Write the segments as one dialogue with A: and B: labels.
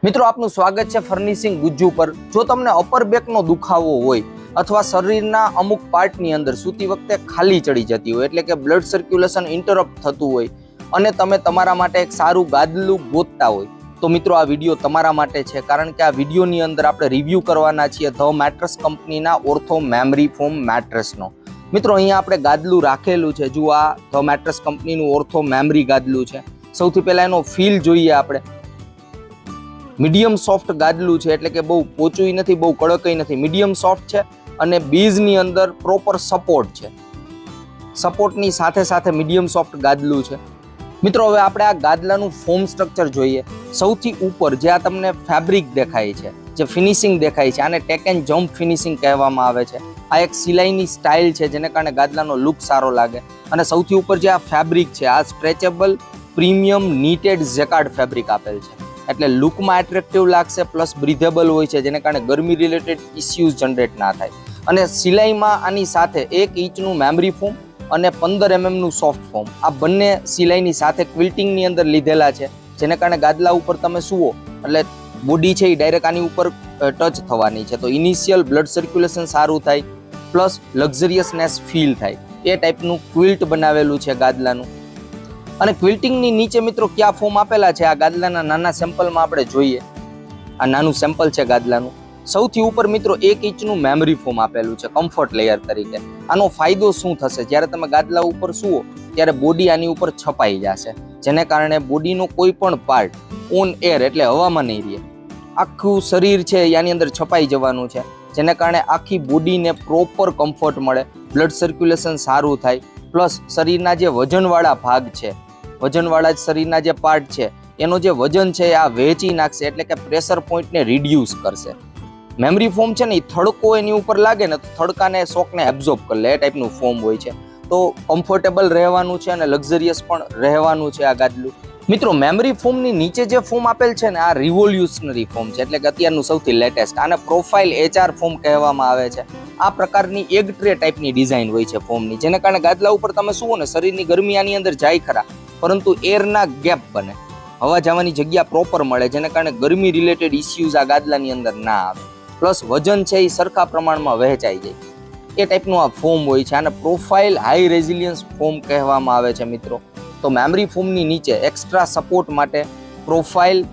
A: મિત્રો આપનું સ્વાગત છે ફર્નિશિંગ ગુજ્જુ પર। જો તમને અપર બેકનો દુખાવો હોય અથવા શરીરના અમુક પાર્ટની અંદર સૂતી વખતે ખાલી ચડી જતી હોય એટલે કે બ્લડ સર્ક્યુલેશન ઇન્ટરપ્ટ થતું હોય અને તમે તમારા માટે એક સારું ગાદલું ગોતતા હોય તો મિત્રો આ વિડીયો તમારા માટે છે, કારણ કે આ વિડીયોની અંદર આપણે રિવ્યૂ કરવાના છીએ ધ મેટ્રેસ કંપનીના ઓર્થો મેમરી ફોમ મેટ્રેસનો। મિત્રો અહીંયા આપણે ગાદલું રાખેલું છે, જો આ ધ મેટ્રેસ કંપનીનું ઓર્થો મેમરી ગાદલું છે। સૌથી પહેલા એનો ફીલ જોઈએ આપણે। મીડિયમ સોફ્ટ ગાદલું છે એટલે કે બહુ પોચું નથી, બહુ કડકઈ નથી, મીડિયમ સોફ્ટ છે અને બીજની અંદર પ્રોપર સપોર્ટ છે। સપોર્ટની સાથે સાથે મીડિયમ સોફ્ટ ગાદલું છે। મિત્રો હવે આપણે આ ગાદલાનું ફોમ સ્ટ્રક્ચર જોઈએ। સૌથી ઉપર જે આ તમને ફેબ્રિક દેખાય છે, જે ફિનિશિંગ દેખાય છે, આને ટેક એન્ડ જમ્પ ફિનિશિંગ કહેવામાં આવે છે। આ એક સિલાઈની સ્ટાઇલ છે જેને કારણે ગાદલાનો લુક સારો લાગે। અને સૌથી ઉપર જે આ ફેબ્રિક છે આ સ્ટ્રેચેબલ પ્રીમિયમ નીટેડ જેકાર્ડ ફેબ્રિક આપેલ છે એટલે લુકમાં એટ્રેક્ટિવ લાગશે, પ્લસ બ્રીધેબલ હોય છે જેને કારણે ગરમી રિલેટેડ ઇસ્યુઝ જનરેટ ના થાય। અને સિલાઈમાં આની સાથે 1 ઇંચનું મેમરી ફોમ અને 15 mm સોફ્ટ ફોમ આ બંને સિલાઈની સાથે ક્વિલ્ટિંગની અંદર લીધેલા છે જેને કારણે ગાદલા ઉપર તમે સુવો એટલે બોડી છે એ ડાયરેક્ટ આની ઉપર ટચ થવાની છે, તો ઇનિશિયલ બ્લડ સર્ક્યુલેશન સારું થાય, પ્લસ લક્ઝરિયસનેસ ફીલ થાય એ ટાઈપનું ક્વિલ્ટ બનાવેલું છે ગાદલાનું। અને ક્વિલ્ટિંગની નીચે મિત્રો કયા ફોમ આપેલા છે આ ગાદલાના નાના સેમ્પલમાં આપણે જોઈએ। આ નાનું સેમ્પલ છે ગાદલાનું। સૌથી ઉપર મિત્રો 1 ઇંચનું મેમરી ફોમ આપેલું છે કમ્ફર્ટ લેયર તરીકે। આનો ફાયદો શું થશે, જ્યારે તમે ગાદલા ઉપર સુવો ત્યારે બોડી આની ઉપર છપાઈ જશે જેને કારણે બોડીનો કોઈ પણ પાર્ટ ઓન એર એટલે હવામાં નહીં રહે, આખું શરીર છે આની અંદર છપાઈ જવાનું છે જેને કારણે આખી બોડીને પ્રોપર કમ્ફર્ટ મળે, બ્લડ સર્ક્યુલેશન સારું થાય, પ્લસ શરીરના જે વજનવાળા ભાગ છે, વજનવાળા શરીરના જે પાર્ટ છે એનો જે વજન છે આ વહેંચી નાખશે એટલે કે પ્રેશર પોઈન્ટને રિડ્યુસ કરશે। મેમરી ફોમ છે ને એ થડકો એની ઉપર લાગે ને તો થડકાને શોકને એબ્ઝોર્બ કરી લે એ ટાઈપનું ફોમ હોય છે, તો કમ્ફર્ટેબલ રહેવાનું છે અને લક્ઝરિયસ પણ રહેવાનું છે આ ગાદલું। મિત્રો મેમરી ફોમની નીચે જે ફોમ આપેલ છે ને આ રિવોલ્યુશનરી ફોમ છે એટલે કે અત્યારનું સૌથી લેટેસ્ટ, આને પ્રોફાઇલ HR ફોમ કહેવામાં આવે છે। આ પ્રકારની એગ ટ્રે ટાઈપની ડિઝાઇન હોય છે ફોમની જેને કારણે ગાદલા ઉપર તમે સુવો ને શરીરની ગરમી આની અંદર જાય ખરા, પરંતુ એરના ગેપ બને, હવા જવાની જગ્યા પ્રોપર મળે જેને કારણે ગરમી રિલેટેડ ઇસ્યુઝ આ ગાદલાની અંદર ના આવે, પ્લસ વજન છે એ સરખા પ્રમાણમાં વહેંચાઈ જાય એ ટાઈપનું આ ફોમ હોય છે। આને પ્રોફાઇલ હાઈ રેઝિલિયન્સ ફોમ કહેવામાં આવે છે મિત્રો। તો મેમરી ફોમની નીચે એક્સ્ટ્રા સપોર્ટ માટે પ્રોફાઇલ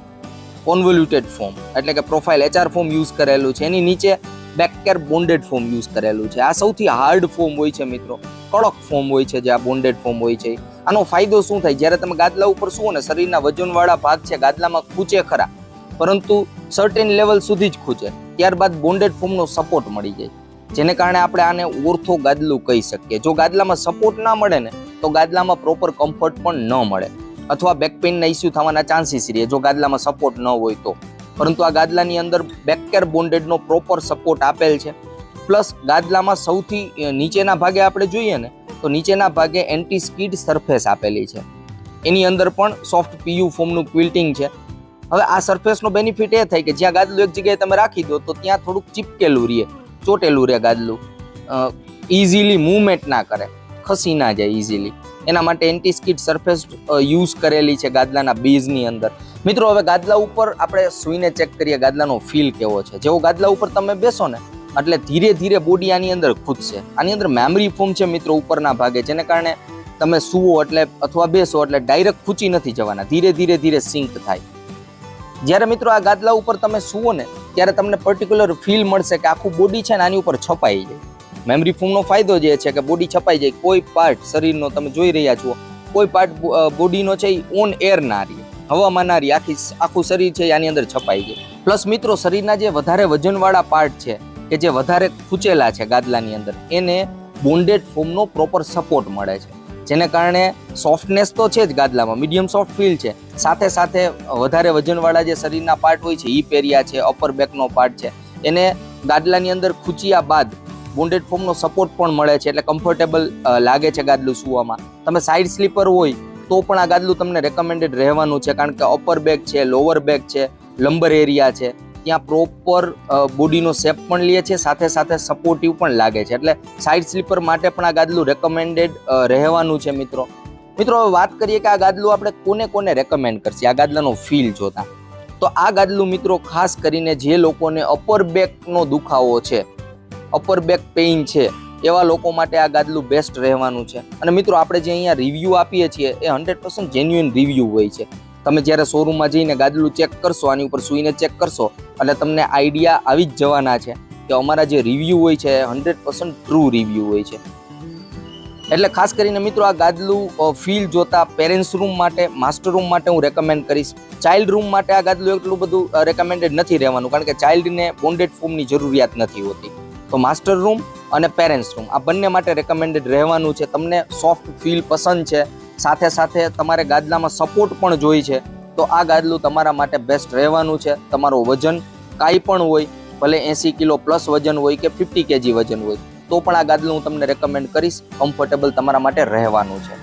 A: કોન્વોલ્યુટેડ ફોમ એટલે કે પ્રોફાઇલ HR ફોમ યુઝ કરેલું છે, એની નીચે બેકકેર બોન્ડેડ ફોમ યુઝ કરેલું છે। આ સૌથી હાર્ડ ફોમ હોય છે મિત્રો, કડક ફોમ હોય છે જે આ બોન્ડેડ ફોમ હોય છે। આનો ફાયદો શું થાય, જ્યારે તમે ગાદલા ઉપર સુવો ને શરીરના વજનવાળા ભાગ છે ગાદલામાં ખૂંચે ખરા પરંતુ સર્ટેન લેવલ સુધી જ ખૂંચે, ત્યારબાદ બોન્ડેડ ફોમનો સપોર્ટ મળી જાય જેને કારણે આપણે આને ઓર્થો ગાદલું કહી શકીએ। જો ગાદલામાં સપોર્ટ ના મળે ને તો ગાદલામાં પ્રોપર કમ્ફર્ટ પણ ન મળે અથવા બેક પેઇનના ઇસ્યુ થવાના ચાન્સીસ રહે જો ગાદલામાં સપોર્ટ ન હોય તો, પરંતુ આ ગાદલાની અંદર બેકકેર બોન્ડેડનો પ્રોપર સપોર્ટ આપેલ છે, પ્લસ ગાદલામાં સૌથી નીચેના ભાગે આપણે જોઈએ ને તો નીચેના ભાગે એન્ટી સ્કીડ સરફેસ આપેલી છે, એની અંદર પણ સોફ્ટ PU ફોમનું ક્વિલ્ટિંગ છે। હવે આ સરફેસનો બેનિફિટ એ થાય કે જ્યાં ગાદલું એક જગ્યાએ તમે રાખી દો તો ત્યાં થોડુંક ચીપકેલું રહે, ચોટેલું રહે ગાદલું, ઇઝીલી મૂવમેન્ટ ના કરે, ખસી ના જાય ઇઝીલી, એના માટે એન્ટી સ્કીડ સરફેસ યુઝ કરેલી છે ગાદલાના બેઝની અંદર। મિત્રો હવે ગાદલા ઉપર આપણે સુઈને ચેક કરીએ ગાદલાનો ફીલ કેવો છે। જેવો ગાદલા ઉપર તમે બેસો ને એટલે ધીરે ધીરે બોડી આની અંદર ખૂદશે। આની અંદર મેમરી ફોમ છે મિત્રો ઉપરના ભાગે જેને કારણે તમે સુવો એટલે અથવા બેસો એટલે ડાયરેક્ટ ખૂંચી નથી જવાના, ધીરે ધીરે ધીરે સિંક થાય। જ્યારે મિત્રો આ ગાદલા ઉપર તમે સુવો ને ત્યારે તમને પર્ટિક્યુલર ફીલ મળશે કે આખું બોડી છે ને આની ઉપર છપાઈ જાય। મેમરી ફોમનો ફાયદો જે છે કે બોડી છપાઈ જાય, કોઈ પાર્ટ શરીરનો તમે જોઈ રહ્યા છો કોઈ પાર્ટ બોડીનો છે એ ઓન એર ના રહે, હવામાં ના રહે, આખું શરીર છે આની અંદર છપાઈ જાય। પ્લસ મિત્રો શરીરના જે વધારે વજનવાળા પાર્ટ છે કે જે વધારે ખૂંચેલા છે ગાદલાની અંદર એને બોન્ડેડ ફોમનો પ્રોપર સપોર્ટ મળે છે જેને કારણે સોફ્ટનેસ તો છે જ ગાદલામાં, મીડિયમ સોફ્ટ ફીલ છે, સાથે સાથે વધારે વજનવાળા જે શરીરના પાર્ટ હોય છે હિપ એરિયા છે, અપર બેકનો પાર્ટ છે એને ગાદલાની અંદર ખૂંચ્યા બાદ બોન્ડેડ ફોમનો સપોર્ટ પણ મળે છે એટલે કમ્ફર્ટેબલ લાગે છે ગાદલું સુવામાં। તમે સાઇડ સ્લીપર હોય તો પણ આ ગાદલું તમને રેકમેન્ડેડ રહેવાનું છે કારણ કે અપર બેક છે, લોઅર બેક છે, લંબર એરિયા છે ત્યાં પ્રોપર બોડીનો શેપ પણ લે છે, સાથે સાથે સપોર્ટિવ પણ લાગે છે એટલે સાઇડ સ્લીપર માટે પણ આ ગાદલું રેકમેન્ડેડ રહેવાનું છે મિત્રો। મિત્રો હવે વાત કરીએ કે આ ગાદલું આપણે કોને કોને રેકમેન્ડ કરશે આ ગાદલાનો ફીલ જોતા। તો આ ગાદલું મિત્રો ખાસ કરીને જે લોકોને અપર બેકનો દુખાવો છે, અપર બેક પેઇન છે, એવા લોકો માટે આ ગાદલું બેસ્ટ રહેવાનું છે. અને મિત્રો આપણે જે અહીંયા રિવ્યૂ આપીએ છીએ એ 100% જેન્યુઇન રિવ્યૂ હોય છે. તમે જ્યારે શોરૂમમાં જઈને ગાદલું ચેક કરશો, આની ઉપર સૂઈને ચેક કરશો, એટલે તમને આઈડિયા આવી જ જવાના છે કે અમારા જે રિવ્યૂ હોય છે એ 100% ટ્રુ રિવ્યૂ હોય છે. એટલે ખાસ કરીને મિત્રો આ ગાદલું ફીલ જોતા પેરેન્ટ્સ રૂમ માટે, માસ્ટર રૂમ માટે હું રેકમેન્ડ કરીશ. ચાઇલ્ડ રૂમ માટે આ ગાદલું એટલું બધું રેકમેન્ડેડ નથી રહેવાનું, કારણ કે ચાઇલ્ડને બોન્ડેડ ફોમની જરૂરિયાત નથી હોતી. તો માસ્ટર રૂમ અને પેરેન્ટ્સ રૂમ આ બંને માટે રેકમેન્ડેડ રહેવાનું છે. તમને સોફ્ટ ફીલ પસંદ છે, સાથે સાથે તમારે ગાદલામાં સપોર્ટ પણ જોઈએ છે, તો આ ગાદલું તમારા માટે બેસ્ટ રહેવાનું છે. તમારો વજન કાંઈ પણ હોય, ભલે 80 કિલો પ્લસ વજન હોય કે 50 kg વજન હોય, તો પણ આ ગાદલું હું તમને રેકમેન્ડ કરીશ. કમ્ફર્ટેબલ તમારા માટે રહેવાનું છે.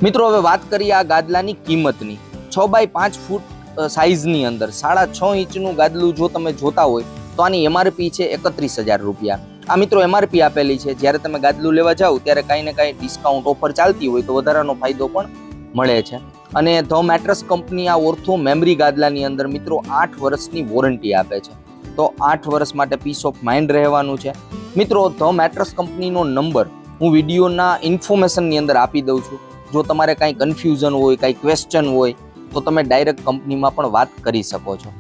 A: મિત્રો હવે વાત કરીએ આ ગાદલાની કિંમતની. 6x5 ફૂટ સાઇઝની અંદર 6.5 ઇંચનું ગાદલું જો તમે જોતા હોય તો આની MRP છે 31,000 રૂપિયા. આ મિત્રો MRP આપેલી છે. જ્યારે તમે ગાદલું લેવા જાઓ ત્યારે કાંઈ ને કાંઈ ડિસ્કાઉન્ટ ઓફર ચાલતી હોય તો વધારાનો ફાયદો પણ મળે છે. અને ધ મેટ્રેસ કંપની આ ઓર્થો મેમરી ગાદલાની અંદર મિત્રો 8 વર્ષની વોરંટી આપે છે. તો 8 વર્ષ માટે પીસ ઓફ માઇન્ડ રહેવાનું છે. મિત્રો ધ મેટ્રેસ કંપનીનો નંબર હું વિડીયોના ઇન્ફોર્મેશનની અંદર આપી દઉં છું. જો તમારે કાંઈ કન્ફ્યુઝન હોય, કાંઈ ક્વેશ્ચન હોય તો તમે ડાયરેક્ટ કંપનીમાં પણ વાત કરી શકો છો.